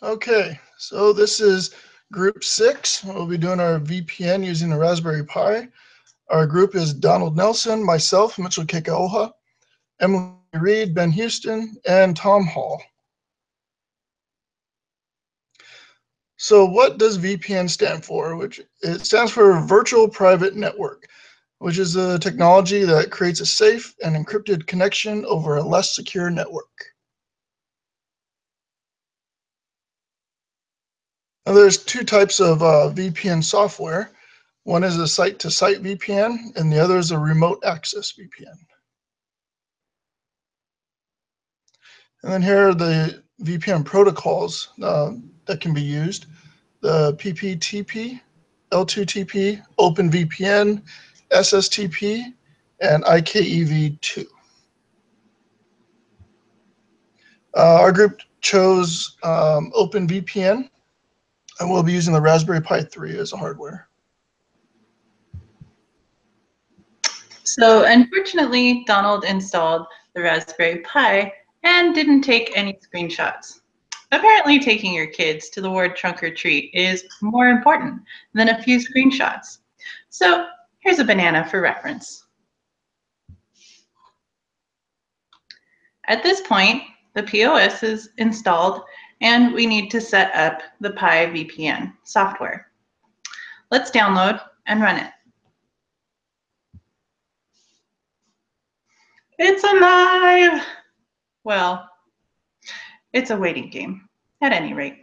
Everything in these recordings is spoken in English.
Okay, so this is group 6. We'll be doing our VPN using the Raspberry Pi. Our group is Donald Nelson, myself, Mitchell Kekaoha, Emily Reed, Ben Houston, and Tom Hall. So what does VPN stand for? It stands for Virtual Private Network, which is a technology that creates a safe and encrypted connection over a less secure network. Now, there's two types of VPN software. One is a site-to-site VPN, and the other is a remote access VPN. And then here are the VPN protocols that can be used. The PPTP, L2TP, OpenVPN, SSTP, and IKEV2. Our group chose OpenVPN, and we'll be using the Raspberry Pi 3 as a hardware. So unfortunately, Donald installed the Raspberry Pi and didn't take any screenshots. Apparently, taking your kids to the ward trunk or treat is more important than a few screenshots. So here's a banana for reference. At this point, the POS is installed and we need to set up the Pi VPN software. Let's download and run it. It's alive! Well, it's a waiting game, at any rate.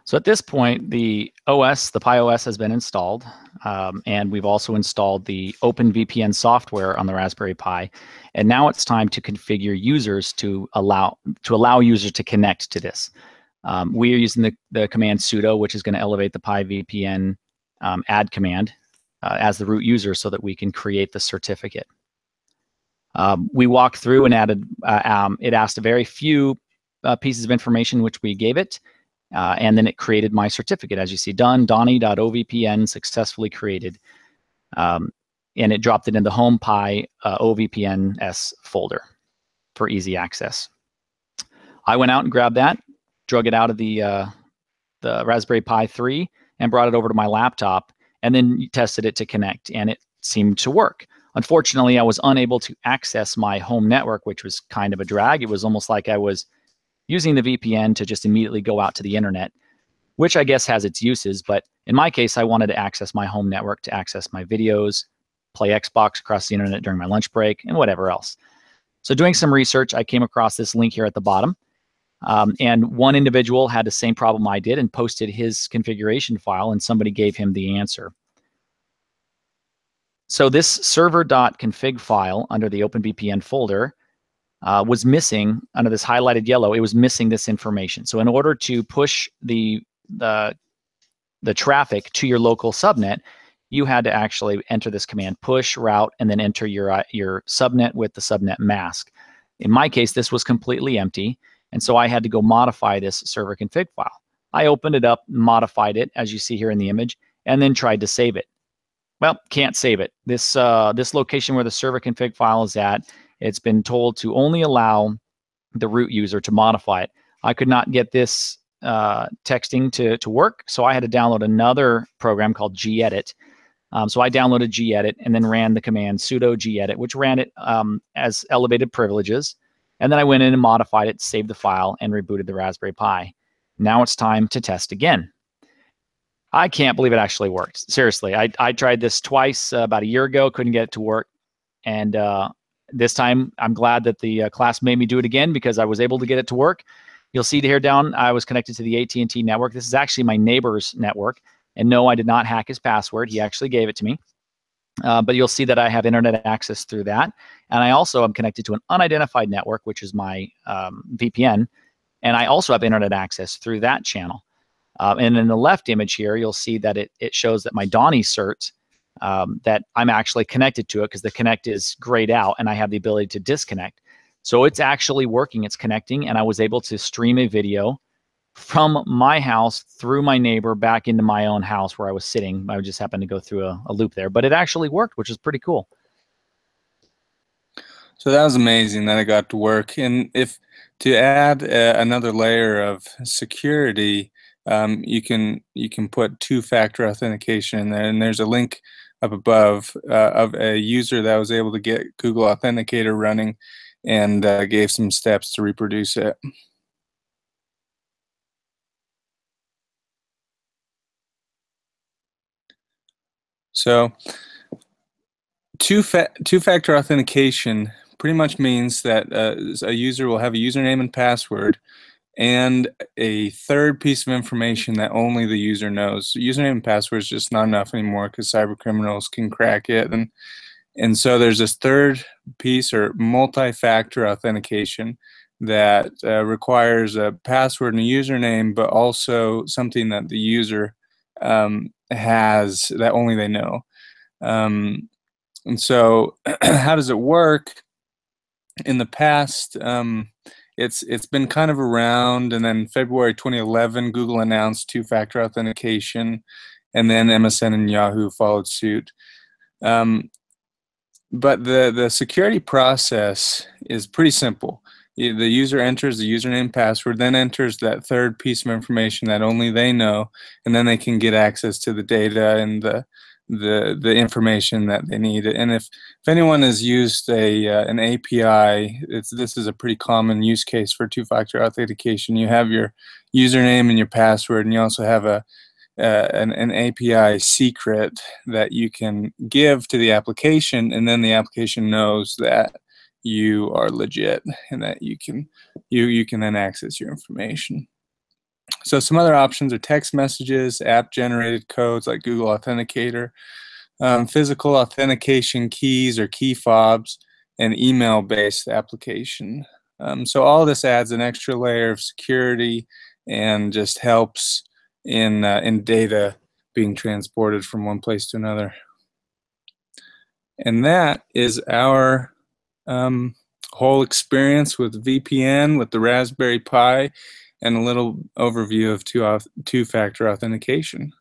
So at this point, the OS, the Pi OS has been installed, and we've also installed the OpenVPN software on the Raspberry Pi. And now it's time to configure users to allow users to connect to this. We are using the command sudo, which is going to elevate the Pi VPN add command as the root user so that we can create the certificate. We walked through and added, it asked a very few pieces of information which we gave it, and then it created my certificate. As you see, done, donnie.ovpn successfully created, and it dropped it in the home Pi OVPNS folder for easy access. I went out and grabbed that, drug it out of the Raspberry Pi 3 and brought it over to my laptop, and then tested it to connect, and it seemed to work. Unfortunately, I was unable to access my home network, which was kind of a drag. It was almost like I was using the VPN to just immediately go out to the internet, which I guess has its uses. But in my case, I wanted to access my home network to access my videos, play Xbox across the internet during my lunch break, and whatever else. So doing some research, I came across this link here at the bottom. And one individual had the same problem I did and posted his configuration file, and somebody gave him the answer. So this server.config file under the OpenVPN folder was missing, under this highlighted yellow, it was missing this information. So in order to push the traffic to your local subnet, you had to actually enter this command, push route, and then enter your subnet with the subnet mask. In my case, this was completely empty, and so I had to go modify this server config file. I opened it up, modified it, as you see here in the image, and then tried to save it. Well, can't save it. This location where the server config file is at, it's been told to only allow the root user to modify it. I could not get this texting to work, so I had to download another program called gedit. So I downloaded gedit and then ran the command sudo gedit, which ran it as elevated privileges. And then I went in and modified it, saved the file, and rebooted the Raspberry Pi. Now it's time to test again. I can't believe it actually worked. Seriously, I tried this twice about a year ago, couldn't get it to work. And this time, I'm glad that the class made me do it again because I was able to get it to work. You'll see here down, I was connected to the AT&T network. This is actually my neighbor's network. And no, I did not hack his password. He actually gave it to me. But you'll see that I have internet access through that. And I also am connected to an unidentified network, which is my VPN. And I also have internet access through that channel. And in the left image here, you'll see that it shows that my Donnie cert, that I'm actually connected to it because the connect is grayed out and I have the ability to disconnect. So it's actually working, it's connecting, and I was able to stream a video from my house through my neighbor back into my own house where I was sitting. I just happened to go through a loop there, but it actually worked, which is pretty cool. So that was amazing that it got to work. And if to add another layer of security, you can put two-factor authentication in there. And there's a link up above of a user that was able to get Google Authenticator running and gave some steps to reproduce it. So two-factor authentication pretty much means that a user will have a username and password and a third piece of information that only the user knows. Username and password is just not enough anymore because cyber criminals can crack it. And so there's this third piece, or multi-factor authentication, that requires a password and a username, but also something that the user has that only they know. And so how does it work? In the past, it's been kind of around, and then February 2011, Google announced two-factor authentication, and then MSN and Yahoo followed suit. But the security process is pretty simple. The user enters the username and password, then enters that third piece of information that only they know, and then they can get access to the data and the information that they need. And if anyone has used an API, this is a pretty common use case for two-factor authentication. You have your username and your password, and you also have an API secret that you can give to the application, and then the application knows that you are legit and that you can then access your information. So some other options are text messages, app-generated codes like Google Authenticator, physical authentication keys or key fobs, and email-based application. So all of this adds an extra layer of security and just helps in data being transported from one place to another. And that is our whole experience with VPN, with the Raspberry Pi, and a little overview of two-factor authentication.